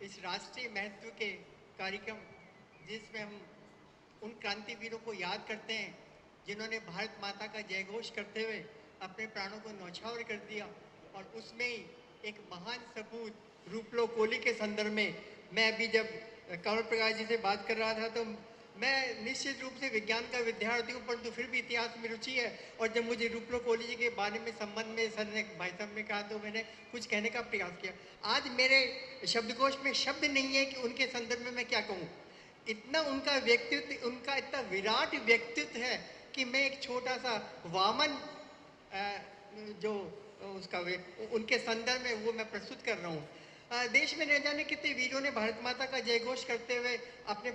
इस राष्ट्रीय महत्व के कार्यक्रम जिसमें हम उन क्रांतिवीरों को याद करते हैं जिन्होंने भारत माता का जयघोष करते हुए अपने प्राणों को न्यौछावर कर दिया। और उसमें ही एक महान सपूत रूपलो कोहली के संदर्भ में मैं अभी जब कंवर प्रकाश जी से बात कर रहा था तो मैं निश्चित रूप से विज्ञान का विद्यार्थी हूँ, परंतु फिर भी इतिहास में रुचि है। और जब मुझे रूपलो कोहली जी के बारे में संबंध में सर ने भाई साहब ने कहा तो मैंने कुछ कहने का प्रयास किया। आज मेरे शब्दकोश में शब्द नहीं है कि उनके संदर्भ में मैं क्या कहूँ। इतना उनका व्यक्तित्व, उनका इतना विराट व्यक्तित्व है कि मैं एक छोटा सा वामन जो उसका उनके संदर्भ में वो मैं प्रस्तुत कर रहा हूँ। देश में न जाने कितने वीरों ने भारत माता का जयघोष करते हुए अपने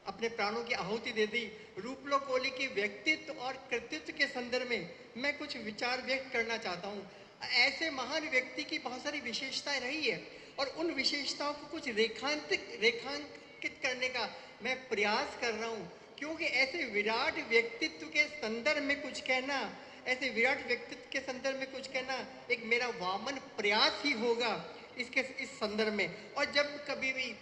अपने प्राणों की आहुति दे दी। रूपलो कोहली के व्यक्तित्व और कृतित्व के संदर्भ में मैं कुछ विचार व्यक्त करना चाहता हूँ। ऐसे महान व्यक्ति की बहुत सारी विशेषताएं रही है और उन विशेषताओं को कुछ रेखांकित करने का मैं प्रयास कर रहा हूँ, क्योंकि ऐसे विराट व्यक्तित्व के संदर्भ में कुछ कहना, ऐसे विराट व्यक्तित्व के संदर्भ में कुछ कहना एक मेरा वामन प्रयास ही होगा इस संदर्भ में। और जब कभी भी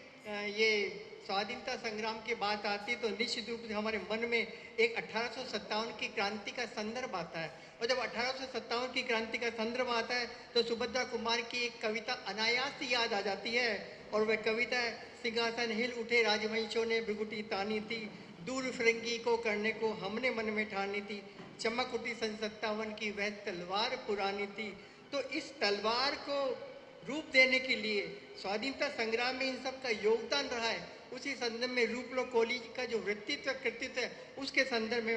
ये स्वाधीनता संग्राम की बात आती है तो निश्चित रूप से हमारे मन में एक 1857 की क्रांति का संदर्भ आता है। और जब 1857 की क्रांति का संदर्भ आता है तो सुभद्रा कुमार की एक कविता अनायास याद आ जाती है। और वह कविता है, सिंहासन हिल उठे राजवंशों ने भृगुटी तानी थी, दूर फिरंगी को करने को हमने मन में ठानी थी, चमक उठी सन 57 की वह तलवार पुरानी थी। तो इस तलवार को रूप देने के लिए स्वाधीनता संग्राम में इन सब का योगदान रहा है। उसी संदर्भ में रूपलो कोहली का जो व्यक्तित्व कृतित्व है उसके संदर्भ में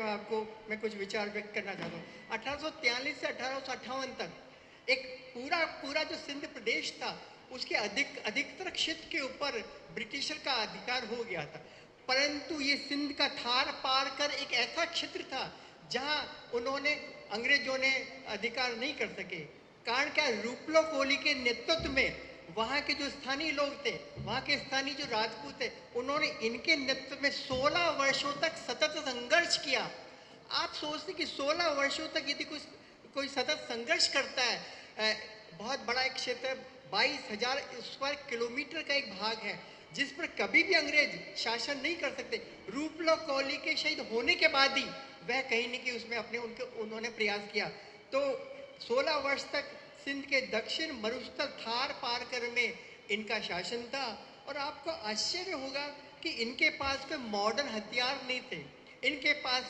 मैं कुछ विचार व्यक्त करना चाहता हूँ। 1843 से 1858 तक एक पूरा पूरा जो सिंध प्रदेश था उसके अधिकतर क्षेत्र के ऊपर ब्रिटिशर का अधिकार हो गया था, परंतु ये सिंध का थार पार कर एक ऐसा क्षेत्र था जहां उन्होंने अंग्रेजों ने अधिकार नहीं कर सके। कारण क्या, रूपलो कोहली के नेतृत्व में वहाँ के जो स्थानीय लोग थे, वहाँ के स्थानीय जो राजपूत थे, उन्होंने इनके नेतृत्व में 16 वर्षों तक सतत संघर्ष किया। आप सोचते कि 16 वर्षों तक यदि कोई सतत संघर्ष करता है, बहुत बड़ा एक क्षेत्र, 22,000 स्क्वायर किलोमीटर का एक भाग है जिस पर कभी भी अंग्रेज शासन नहीं कर सकते। रूपलो कोहली के शहीद होने के बाद ही वह कहीं न कहीं उसमें उन्होंने प्रयास किया। तो 16 वर्ष तक सिंध के दक्षिण मरुस्थल थार पार कर में इनका शासन था। और आपको आश्चर्य होगा कि इनके पास कोई मॉडर्न हथियार नहीं थे, इनके पास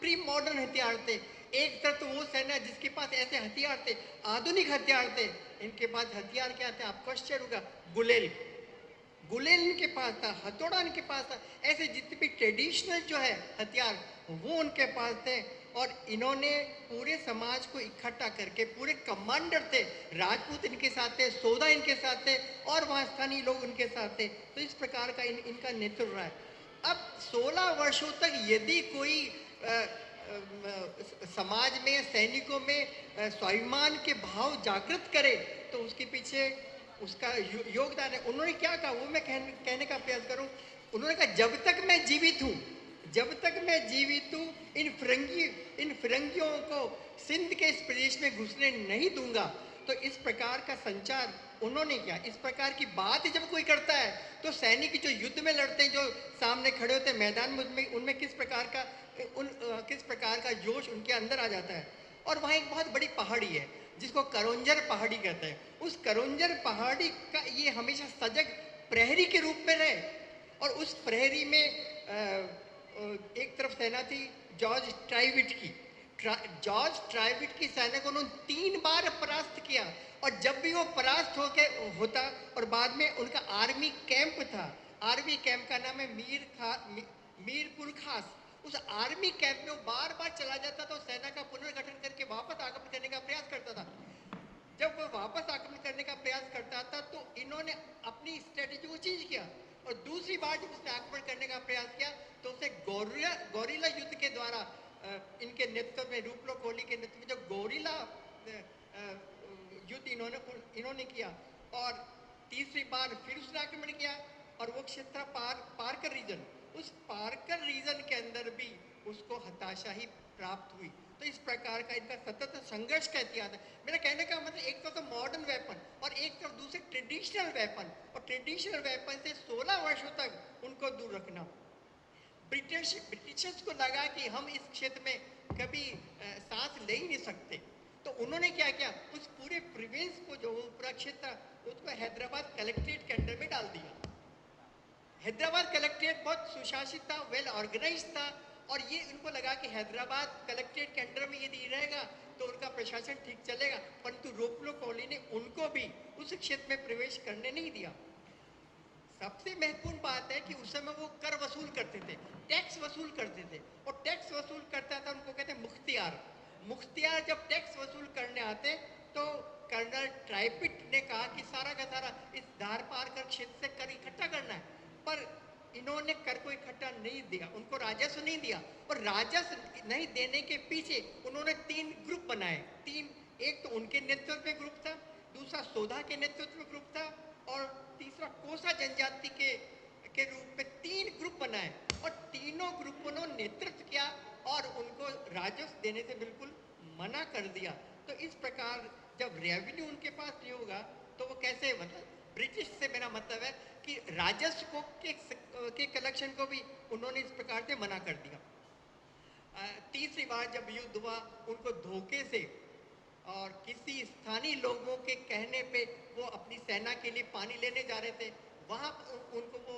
प्री मॉडर्न हथियार थे। एक तरफ तो वो सेना जिसके पास ऐसे हथियार थे, आधुनिक हथियार थे, इनके पास हथियार क्या थे आपको आश्चर्य होगा, गुलेल गुलेल इनके पास था, हथौड़ा इनके पास था। ऐसे जितने भी ट्रेडिशनल जो है हथियार वो उनके पास थे। और इन्होंने पूरे समाज को इकट्ठा करके, पूरे कमांडर थे, राजपूत इनके साथ थे, सोदा इनके साथ थे और वहाँ स्थानीय लोग उनके साथ थे। तो इस प्रकार का इनका नेतृत्व रहा है। अब 16 वर्षों तक यदि कोई समाज में, सैनिकों में स्वाभिमान के भाव जागृत करे तो उसके पीछे उसका योगदान है। उन्होंने क्या कहा वो मैं कहने का प्रयास करूं। उन्होंने कहा जब तक मैं जीवित हूं, जब तक मैं जीवित हूं, इन फिरंगियों को सिंध के इस प्रदेश में घुसने नहीं दूंगा। तो इस प्रकार का संचार उन्होंने किया। इस प्रकार की बात जब कोई करता है तो सैनिक जो युद्ध में लड़ते हैं, जो सामने खड़े होते हैं मैदान में, उनमें किस प्रकार का जोश उनके अंदर आ जाता है। और वहाँ एक बहुत बड़ी पहाड़ी है जिसको करंजर पहाड़ी कहते हैं। उस करंजर पहाड़ी का ये हमेशा सजग प्रहरी के रूप में रहे। और उस प्रहरी में एक तरफ सेना थी जॉर्ज ट्राइविट की। जॉर्ज ट्राइविट की सेना को उन्होंने 3 बार परास्त किया। और जब भी वो परास्त होता और बाद में उनका आर्मी कैंप था, आर्मी कैंप का नाम है मीरपुर खास। उस आर्मी कैंप में वो बार बार चला जाता था, सेना का पुनर्गठन करके वापस आक्रमण करने का प्रयास करता था। जब वो वापस आक्रमण करने का प्रयास करता था तो इन्होंने अपनी स्ट्रेटेजी को चेंज किया। और दूसरी बार जब उसने आक्रमण करने का प्रयास किया तो उसे गोरिल्ला युद्ध के द्वारा इनके नेतृत्व में, रूपलो कोहली के नेतृत्व में जो गोरिल्ला युद्ध इन्होंने किया। और तीसरी बार फिर उसने आक्रमण किया और वो क्षेत्र पारकर रीजन, उस पारकर रीजन के अंदर भी उसको हताशा ही प्राप्त हुई। तो इस प्रकार का इनका सतत संघर्ष का इतिहास है। मेरा कहने का मतलब एक तो मॉडर्न वेपन और एक तरफ दूसरे ट्रेडिशनल वेपन, और ट्रेडिशनल वेपन से 16 वर्षों तक उनको दूर रखना। ब्रिटिशर्स को लगा कि हम इस क्षेत्र में कभी सांस ले ही नहीं सकते, तो उन्होंने क्या किया, उस पूरे प्रोविंस को, जो पूरा क्षेत्र था, उसको हैदराबाद कलेक्ट्रेट के अंडर में डाल दिया। हैदराबाद कलेक्ट्रेट बहुत सुशासित था, वेल ऑर्गेनाइज था, और ये उनको लगा कि हैदराबाद कलेक्ट्रेट के अंडर में यदि रहेगा तो उनका प्रशासन ठीक चलेगा, परंतु रोपलो कॉलोनी ने उनको भी उस क्षेत्र में प्रवेश करने नहीं दिया। सबसे महत्वपूर्ण बात है कि उस समय वो कर वसूल करते थे, टैक्स वसूल करते थे, और टैक्स वसूल करता था, उनको कहते हैं मुख्तियार। मुख्तियार जब टैक्स वसूल करने आते तो कर्नल ट्राइपिट ने कहा कि सारा का सारा इस धार पार कर क्षेत्र से कर इकट्ठा करना है, पर इन्होंने कर को इकट्ठा नहीं दिया, उनको राजस्व नहीं दिया, और राजस्व नहीं देने के पीछे उन्होंने 3 ग्रुप बनाए। 3, एक तो उनके नेतृत्व में ग्रुप था, दूसरा सोधा के नेतृत्व में ग्रुप था, और तीसरा कोसा जनजाति के रूप में 3 ग्रुप बनाए, और तीनों ग्रुपों ने नेतृत्व किया और उनको राजस्व देने से बिल्कुल मना कर दिया। तो इस प्रकार जब रेवेन्यू उनके पास नहीं होगा तो वो कैसे, मतलब ब्रिटिश से मेरा मतलब है कि राजस्व को के कलेक्शन को भी उन्होंने इस प्रकार से मना कर दिया। तीसरी बार जब युद्ध हुआ, उनको धोखे से और किसी स्थानीय लोगों के कहने पे वो अपनी सेना के लिए पानी लेने जा रहे थे, वहाँ उनको वो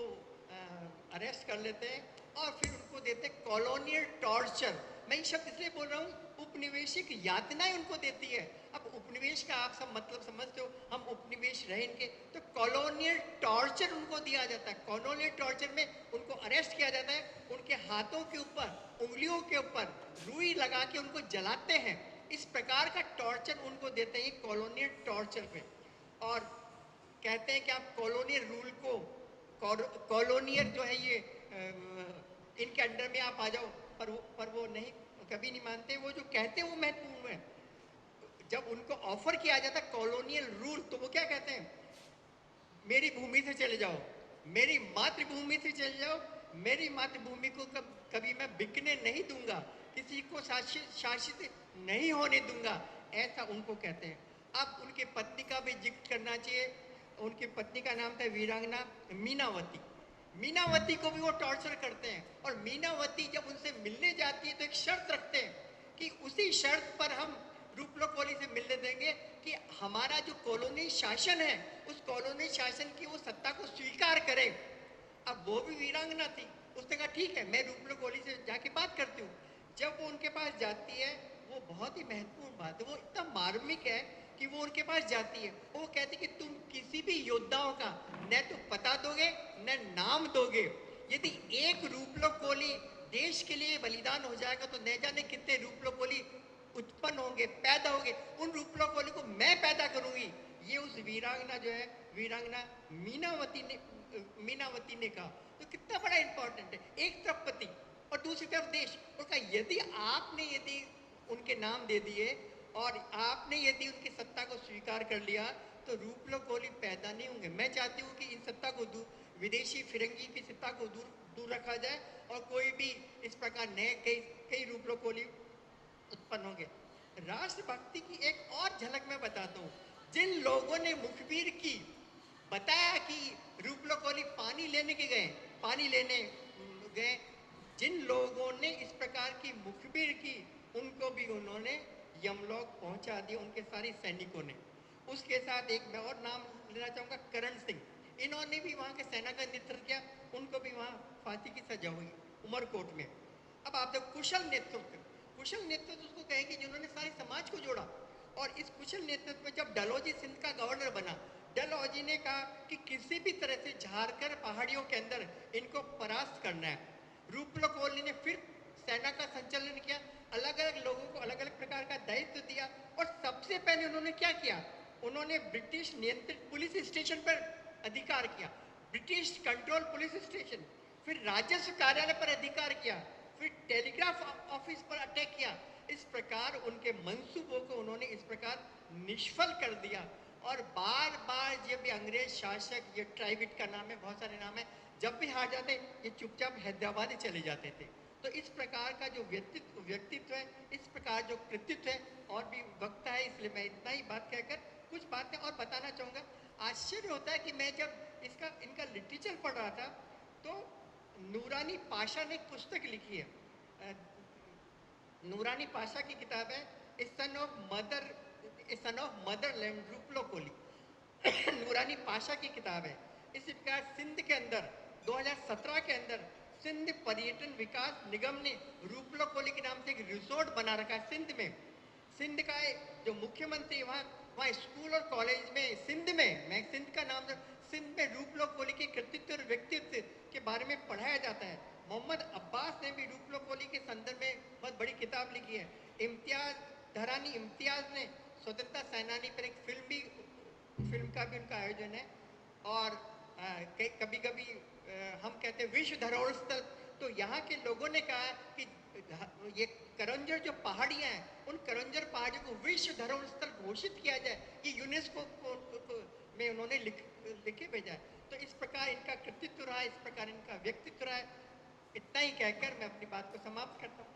अरेस्ट कर लेते हैं और फिर उनको देते कॉलोनियल टॉर्चर। मैं ये शब्द इसलिए बोल रहा हूँ, उपनिवेशिक यातनाएं उनको देती है। अब उपनिवेश का आप सब मतलब समझते हो, हम उपनिवेश रहेंगे, तो कॉलोनियल टॉर्चर उनको दिया जाता है। कॉलोनियल टॉर्चर में उनको अरेस्ट किया जाता है, उनके हाथों के ऊपर, उंगलियों के ऊपर रुई लगा के उनको जलाते हैं। इस प्रकार का टॉर्चर उनको देते हैं कॉलोनियल टॉर्चर पे, और कहते हैं कि आप कॉलोनियल रूल को, कॉलोनियल जो है ये इनके अंडर में आप आ जाओ, पर वो नहीं, कभी नहीं मानते। वो जो कहते हैं वो महत्वपूर्ण है। जब उनको ऑफर किया जाता है कॉलोनियल रूल, तो वो क्या कहते हैं, मेरी भूमि से चले जाओ, मेरी मातृभूमि से चले जाओ, मेरी मातृभूमि को कभी मैं बिकने नहीं दूंगा, किसी को शासित नहीं होने दूंगा, ऐसा उनको कहते हैं। अब उनके पत्नी का भी जिक्र करना चाहिए। उनकी पत्नी का नाम था वीरांगना मीनावती। मीनावती को भी वो टॉर्चर करते हैं, और मीनावती जब उनसे मिलने जाती है तो एक शर्त रखते हैं कि उसी शर्त पर हम रूपलो कोली से मिलने देंगे कि हमारा जो कॉलोनी शासन है, उस कॉलोनी शासन की वो सत्ता को स्वीकार करें। अब वो भी वीरांगना थी, उसने कहा ठीक है, मैं रूपलो कोली से जाके बात करती हूँ। जब वो उनके पास जाती है, वो बहुत ही महत्वपूर्ण बात है, वो इतना मार्मिक है कि वो उनके पास जाती है, वो कहती कि तुम किसी भी योद्धाओं का न तो पता दोगे न नाम दोगे, यदि एक रूपलो कोली देश के लिए बलिदान हो जाएगा तो न जाने कितने रूपलो कोली उत्पन्न होंगे, पैदा होंगे, उन रूपलो कोली को मैं पैदा करूंगी। ये उस वीरांगना जो है, वीरांगना मीनावती ने कहा। तो कितना बड़ा इंपॉर्टेंट है, एक तरफ पति और दूसरी तरफ देश। और कहा यदि उनके नाम दे दिए और आपने यदि उनकी सत्ता को स्वीकार कर लिया तो रूपलो कोली पैदा नहीं होंगे। मैं चाहती हूँ कि इन सत्ता को विदेशी फिरंगी की सत्ता को दूर रखा जाए, और कोई भी इस प्रकार नए कई रूपलो कोली उत्पन्न होंगे। राष्ट्रभक्ति की एक और झलक मैं बताता हूँ। जिन लोगों ने मुखबिर की, बताया कि रूपलो कोली पानी लेने गए, जिन लोगों ने इस प्रकार की मुखबिर की, उनको भी उन्होंने यमलोक पहुंचा दिया, उनके सारे सैनिकों ने। उसके साथ एक मैं और नाम लेना चाहूंगा, करण सिंह। इन्होंने भी वहां के सेना का नेतृत्व किया, उनको भी वहां फांसी की सजा हुई उमरकोट में। अब आप जब कुशल नेतृत्व उसको कहेंगे जिन्होंने सारे समाज को जोड़ा। और इस कुशल नेतृत्व में जब डलहौजी सिंध का गवर्नर बना, डलहौजी ने कहा कि किसी भी तरह से झारखंड पहाड़ियों के अंदर इनको परास्त करना है। रूपलो कोहली ने फिर सेना का संचालन किया, अलग अलग लोगों को अलग अलग प्रकार का दायित्व दिया, और सबसे पहले उन्होंने क्या किया, उन्होंने ब्रिटिश नियंत्रित पुलिस स्टेशन पर अधिकार किया, ब्रिटिश कंट्रोल पुलिस स्टेशन। फिर राजस्व कार्यालय पर अधिकार किया, फिर टेलीग्राफ ऑफिस पर अटैक किया। इस प्रकार उनके मंसूबों को उन्होंने इस प्रकार निष्फल कर दिया। और बार बार जब भी अंग्रेज शासक, ये ट्राइबिट का नाम है, बहुत सारे नाम है, जब भी हार जाते ये चुपचाप हैदराबाद ही चले जाते थे। तो इस प्रकार का जो व्यक्तित्व है, इस प्रकार जो कृतित्व है, और भी वक्त है, इसलिए मैं इतना ही बात कहकर कुछ बातें और बताना चाहूँगा। आज आश्चर्य होता है कि मैं जब इसका इनका लिटरेचर पढ़ रहा था तो नूरानी पाशा ने एक पुस्तक लिखी है। नूरानी पाशा की किताब है ए son of Motherland Rupalo Koli. नूरानी पाशा की किताब है। इसी प्रकार सिंध के अंदर 2017 के अंदर सिंध पर्यटन विकास निगम ने रूपलो कोली के नाम से एक रिसोर्ट बना रखा है सिंध में। सिंध का जो मुख्यमंत्री वहाँ वहाँ स्कूल और कॉलेज में सिंध में, मैं सिंध का नाम सिंध में रूपलो कोली के कृतित्व और व्यक्तित्व के बारे में पढ़ाया जाता है। मोहम्मद अब्बास ने भी रूपलो कोली के संदर्भ में बहुत बड़ी किताब लिखी है। इम्तियाज धरानी इम्तियाज ने स्वतंत्रता सेनानी पर एक फिल्म का भी उनका आयोजन है। और कभी कभी हम कहते हैं विश्व धरोहर स्थल, तो यहाँ के लोगों ने कहा कि ये करंजर जो पहाड़ियाँ हैं उन करंजर पहाड़ियों को विश्व धरोहर स्थल घोषित किया जाए, ये यूनेस्को में उन्होंने लिखे भेजा है। तो इस प्रकार इनका कृतित्व रहा, इस प्रकार इनका व्यक्तित्व रहा है। इतना ही कहकर मैं अपनी बात को समाप्त करता हूँ।